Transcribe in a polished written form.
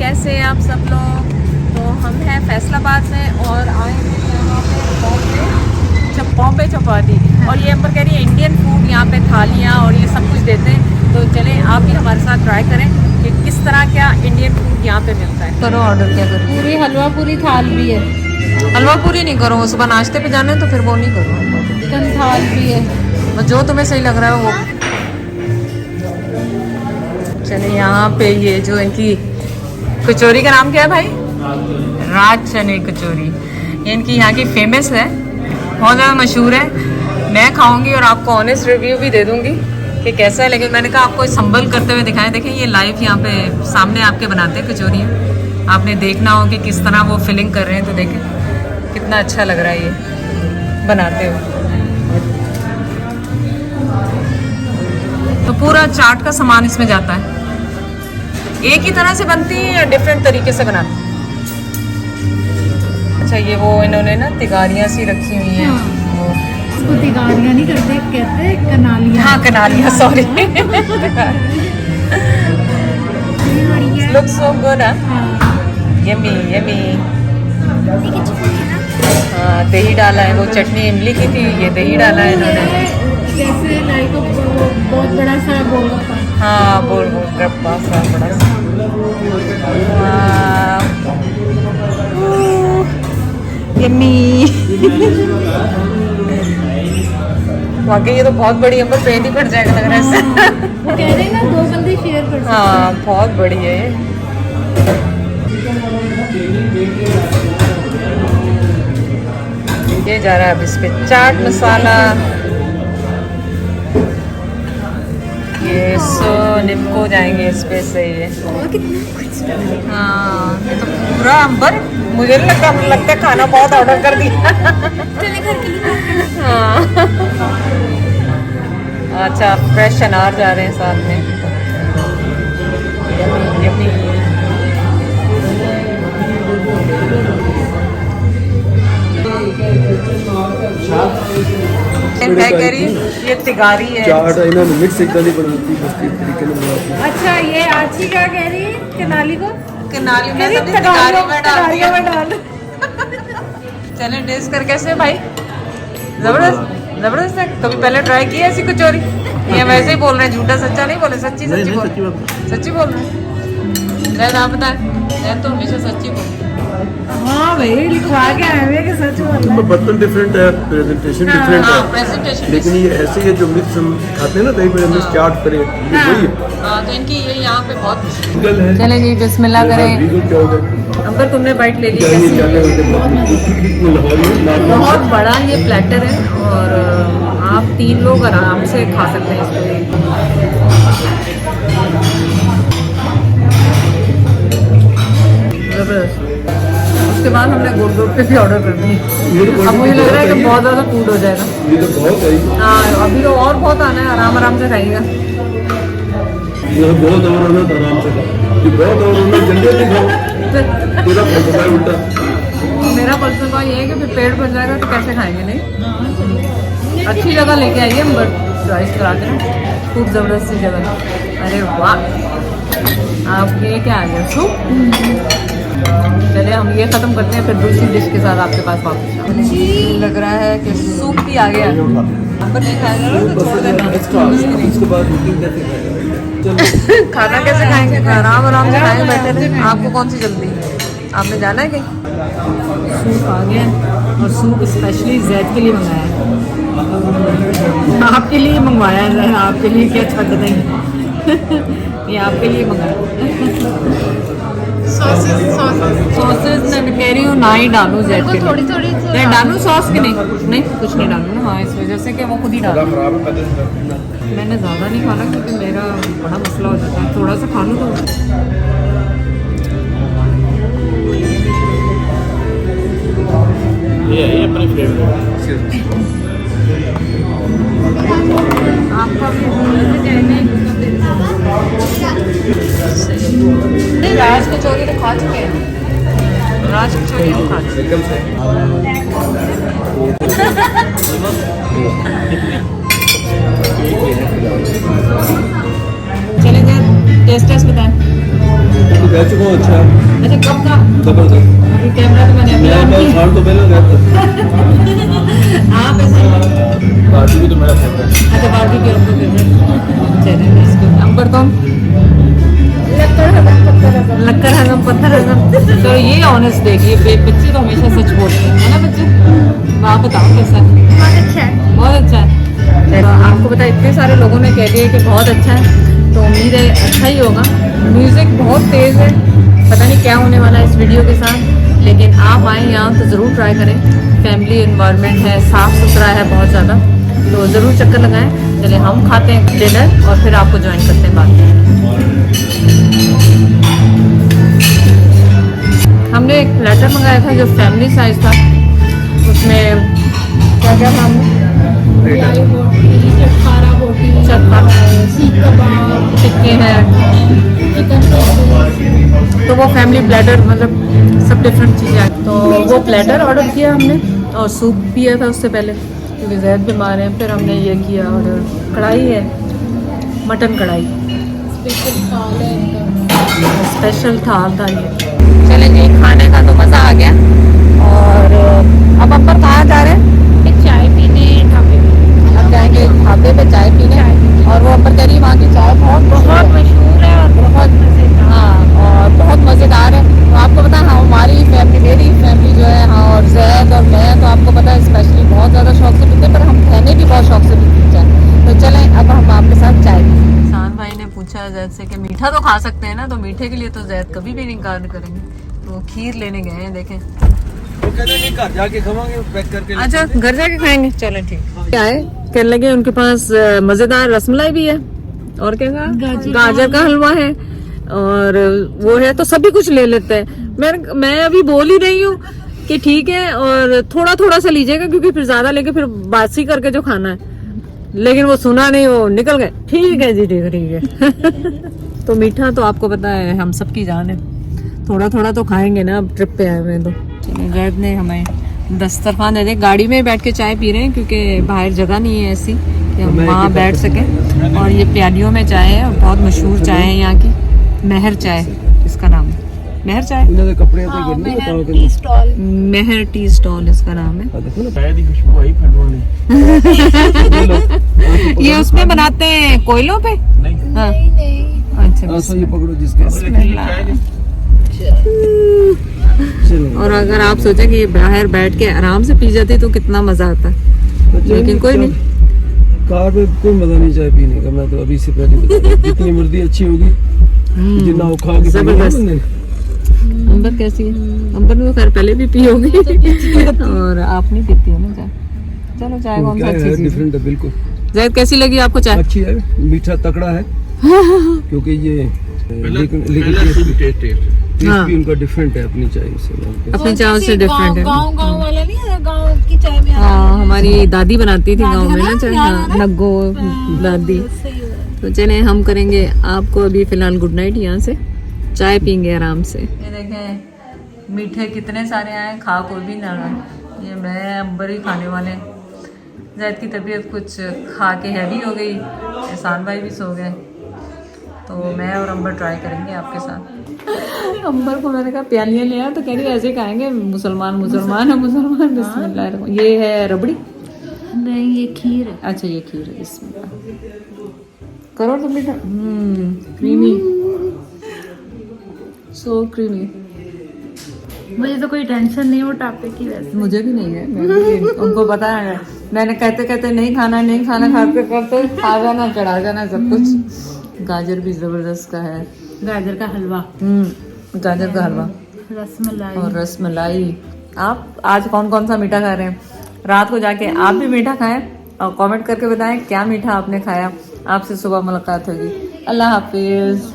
कैसे हैं आप सब लोग। तो हम हैं फैसलाबाद में और आए हैं यहाँ पे बॉम्बे चपाती। और ये अंबर कह रही है इंडियन फूड, यहाँ पे थालियाँ और ये सब कुछ देते हैं। तो चलें आप भी हमारे साथ ट्राई करें कि किस तरह क्या इंडियन फूड यहाँ पे मिलता है। करो ऑर्डर, क्या करो? पूरी हलवा पूरी थाल भी है। हलवा पूरी नहीं करो, सुबह नाश्ते पे जाना है तो फिर वो नहीं करो। चिकन थाल भी है, जो तुम्हें सही लग रहा है वो। चले यहाँ पे ये जो इनकी कचौरी का नाम क्या है भाई? राज चने कचौरी। ये इनकी यहाँ की फेमस है, बहुत ज़्यादा मशहूर है। मैं खाऊंगी और आपको ऑनेस्ट रिव्यू भी दे दूंगी कि कैसा है। लेकिन मैंने कहा आपको संभल करते हुए दिखाएं। देखें ये लाइव यहाँ पे सामने आपके बनाते हैं कचौरी। आपने देखना हो कि किस तरह वो फिलिंग कर रहे हैं। तो देखें कितना अच्छा लग रहा है ये बनाते हुए। तो पूरा चाट का सामान इसमें जाता है। एक ही तरह से बनती है या डिफरेंट तरीके से बनाते हैं? अच्छा ये वो इन्होंने ना तिगारियाँ सी रखी हुई हैं। वो उसको तिगारियाँ नहीं करते, कहते हैं कनालियाँ। हाँ कनालियाँ, sorry. Look so good. Yummy yummy. हाँ दही डाला है, वो चटनी इमली की थी, ये दही डाला है इन्होंने। जैसे लाइक बहुत बड़ा सा गोलगप्पा। हाँ गोलगप्पा सा बड़ा सा। यम्मी। वाकई ये तो बहुत बड़ी है, पर पेट ही भर जाएगा लग रहा है इससे। वो कह रहे हैं ना 2 बंदे शेयर कर सकते हैं। हाँ बहुत बड़ी है ये जा रहा है अब इस पे चाट मसाला। ये सो निम्को जाएंगे इस पे से ये। हाँ ये तो पूरा अंबर, मुझे नहीं लगता है खाना बहुत ऑर्डर कर दिया। हाँ अच्छा फ्रेश अनार जा रहे हैं साथ में। Yummy yummy. मैं कह रही ये तिगारी है। चाट इन्होंने मिक्स एकदम नहीं बनाती, बस इस तरीके से बनाती। अच्छा ये आची क्या कह रही है? कनाली को कनाली में सब तिगारी में डाल दिया। चले टेस्ट कर कैसे है भाई? जबरदस्त जबरदस्त है। कभी पहले ट्राई किया ऐसी कचौरी? ये वैसे ही बोल रहे हैं, झूठा सच्चा नहीं बोले, सच्ची सच्ची बोल, सच्ची बोल रहे हैं। जैद आप बताएं, जैद तो हमेशा सच्ची बोल। हाँ भाई लिखवा के आए हुए कि सच बोल। बर्तन डिफरेंट है, प्रेजेंटेशन डिफरेंट है, प्रेजेंटेशन लेकिन ये ऐसे ही है जो मिक्स हम खाते हैं ना दही पे मिक्स चाट करे, ये वही है। हाँ तो इनकी ये यहाँ पे बहुत रीगल है। चले जी बिस्मिल्लाह करें। रीगल क्या होता है? अंबर तुमने बाइट ले ली ये कैसी? चाटे होते हैं लाहौरी। बहुत बड़ा ये प्लेटर है और आप 3 लोग आराम से खा सकते हैं इसको। जबरदस्त। उसके बाद हमने गोलगप्पे भी ऑर्डर कर दिए। अब मुझे लग रहा है कि बहुत ज़्यादा फूड हो जाएगा। ये तो बहुत है। हाँ अभी तो और बहुत आना है, आराम आराम से खाएगा। ये बहुत और होना था आराम से खाओ। ये बहुत और होना जल्दी जल्दी खाओ। पूरा फलसफा है उल्टा। मेरा फलसफा ये है कि फिर पेट भर जाएगा तो कैसे खाएंगे? नहीं अच्छी जगह लेके आइए हम चॉइस करा के ना, खूब ज़बरदस्त सी जगह। अरे वाह आपके क्या आ गया सूप। चलिए हम ये ख़त्म करते हैं, फिर दूसरी डिश के साथ आपके पास वापस। लग रहा है कि सूप भी आ गया। अंबर नहीं खाएगा तो छोड़ देना। इसके बाद बुकिंग कैसे खाएगा? खाना कैसे खाएंगे? आराम आराम से खाएंगे बैठे रहे। आपको कौन सी जल्दी है? आपने जाना है कहीं? सूप आ गया और सूप स्पेशली जैद के लिए मंगाया है। आपके लिए मंगवाया है, आपके लिए क्या छक देंगे। ये आपके लिए मंगाया। सॉसेस मैं कह रही हूँ ना ही डालूं जैद के थोड़ी थोड़ी मैं डालूं सॉस की नहीं कुछ नहीं डालूं ना। हाँ इस वजह से कि वो खुद ही डालूं। मैंने ज़्यादा नहीं खाना क्योंकि मेरा बड़ा मसला हो जाता है। थोड़ा सा खा लूँ तो ये अपने फेवरेट। आपका राज कचौरी तो खा चुके हैं। राज कचौरी तो खा चुके एकदम से चले जाए टेस्ट टेस्ट बताएं। तो कह चुका हूँ अच्छा है, अच्छा कब का? जबरदस्त। अभी कैमरा तो मैंने अभी मैं ऑन बस किया। साल तो पहले गया था। आप ऐसे पार्टी भी तो मेरा फेवरेट है। अच्छा बारबी की आपको फेवरेट चलिए इसको अंबर तो लक्कर हजम पत्थर हजम। तो ये ऑनेस्ट देखिए बच्चे तो हमेशा सच बोलते हैं, है ना बच्चे? आप बताओ कैसा है? बहुत अच्छा है। बहुत अच्छा है। तो आपको पता है इतने सारे लोगों ने कह दिया कि बहुत अच्छा है, तो उम्मीद है अच्छा ही होगा। म्यूज़िक बहुत तेज़ है, पता नहीं क्या होने वाला है इस वीडियो के साथ, लेकिन आप आए यहाँ तो ज़रूर ट्राई करें। फैमिली इन्वायरमेंट है, साफ़ सुथरा है बहुत ज़्यादा, तो ज़रूर चक्कर लगाएं। चलिए हम खाते हैं डिनर और फिर आपको ज्वाइन करते हैं बाद में। हमने एक प्लेटर मंगाया था जो फैमिली साइज था, उसमें क्या क्या था हमने? मलाई बोटी, चटखारा बोटी, चटखारा। सीख कबाब, टिक्के हैं, चिकन पीस। तो वो फैमिली प्लेटर मतलब सब डिफरेंट चीज़ें आई, तो वो प्लेटर ऑर्डर किया हमने और सूप पिया था उससे पहले क्योंकि ज़ैद बीमार है। फिर हमने ये किया ऑर्डर, कढ़ाई है, मटन कढ़ाई, स्पेशल थाल है इनका। स्पेशल थाल था ये। चले जी खाने का तो मज़ा आ गया। और अब अंबर कहाँ जा रहे हैं? एक चाय पीने ढाबे में। अब जाएंगे ढाबे पे चाय पीने, और वो अंबर कह रही वहाँ की चाय बहुत मशहूर है और बहुत मजेदार। हाँ और बहुत मज़ेदार है। तो आपको पता है हमारी फैमिली, मेरी फैमिली जो है, हाँ और जैद और मैं तो आपको पता है स्पेशली बहुत ज़्यादा शौक से पीते हैं, पर हम कहने भी बहुत शौक से पीते हैं चाय। तो चलें अब हम आपके साथ चाय पीते। किसान भाई ने पूछा जैद से कि मीठा तो खा सकते हैं ना, तो मीठे के लिए तो जैद कभी भी इनकार नहीं करेंगे, तो खीर लेने गए हैं। देखें वो कहते हैं कि घर जाके खावांगे पैक करके। अच्छा घर जाके खाएंगे, चलें ठीक। क्या है कहने लगे उनके पास मज़ेदार रसमलाई भी है, और क्या कहा? गाजर का हलवा है, और वो है, तो सभी कुछ ले लेते हैं। मैं अभी बोल ही रही हूँ कि ठीक है, और थोड़ा थोड़ा सा लीजिएगा क्योंकि फिर ज्यादा लेके फिर बासी करके जो खाना है, लेकिन वो सुना नहीं, वो निकल गए। ठीक है जी, ठीक है ठीक है। तो मीठा तो आपको पता है हम सबकी जान है, थोड़ा थोड़ा तो खाएंगे ना, अब ट्रिप पे आए हुए हैं तो। जैद ने हमें दस्तरखान दे, गाड़ी में बैठ के चाय पी रहे हैं क्योंकि बाहर जगह नहीं है ऐसी कि हम वहाँ बैठ सकें। और ये प्यालियों में चाय है, और बहुत मशहूर चाय है यहाँ की, महर चाय इसका नाम है। महर चाय, ਇਹਨਾਂ ਦੇ ਕੱਪੜਿਆਂ ਤੇ ਗਿਰਨੀ बताओ कि टी स्टॉल। महर टी स्टॉल इसका नाम है। देखो ना चाय दी खुशबू आई फटवानी। ये उसमें बनाते हैं कोयलों पे? नहीं हाँ नहीं नहीं। अच्छा ऐसा ये पकड़ो जिसके चलो। और अगर आप सोचें कि ये बाहर बैठ के आराम से पी जाती तो कितना मजा आता, लेकिन कोई नहीं। कार में कोई मजा नहीं चाय पीने का। मैं तो अभी से पहले बता रहा हूं, जितनी मर्जी अच्छी होगी, जितना वो खा के जबरदस्त। पीना है। अंबर कैसी है? अंबर ने तो खैर पहले भी पी होगी और आप नहीं पीती है ना चाय। चलो चाय कौन सा क्या अच्छी है, चीज है। डिफरेंट है बिल्कुल। जैद कैसी लगी आपको चाय? अच्छी है, मीठा तकड़ा है क्योंकि ये लेकिन टेस्ट हाँ। भी उनका डिफरेंट है अपनी चाय से। अपनी चाय से डिफरेंट है। गाँव गाँव वाला नहीं है, गाँव की चाय में हाँ हमारी दादी बनाती थी गांव में ना चाय, याद है हाँ, ना? नग्गो दादी। सही है। तो चले हम करेंगे आपको अभी फिलहाल गुड नाइट, यहाँ से चाय पीएंगे आराम से। ये देखें मीठे कितने सारे आए, खा कोई भी ना रहा। ये मैं अंबर ही खाने वाले हैं। जैद की तबीयत कुछ खा के हैवी हो गई, एहसान भाई भी सो गए, तो मैं और अंबर ट्राई करेंगे आपके साथ। अंबर को मैंने कहा प्यालियाँ ले आ, तो कह रही ऐसे ही खाएंगे, मुसलमान मुसलमान है मुसलमान। बिस्मिल्लाह। ये है रबड़ी? नहीं ये खीर है। अच्छा ये खीर है, बिस्मिल्लाह। करो तो मीठा, क्रीमी, सो क्रीमी। मुझे तो कोई टेंशन नहीं मोटापे की वैसे। मुझे भी नहीं है, मैं भी उनको पता है। मैंने कहते कहते नहीं खाना खाते करते खा जाना, चढ़ा जाना सब कुछ। गाजर भी जबरदस्त का है, गाजर का हलवा, गाजर का हलवा रसमलाई और रसमलाई। आप आज कौन कौन सा मीठा खा रहे हैं? रात को जाके आप भी मीठा खाएं और कमेंट करके बताएं क्या मीठा आपने खाया। आपसे सुबह मुलाकात होगी। अल्लाह हाफिज।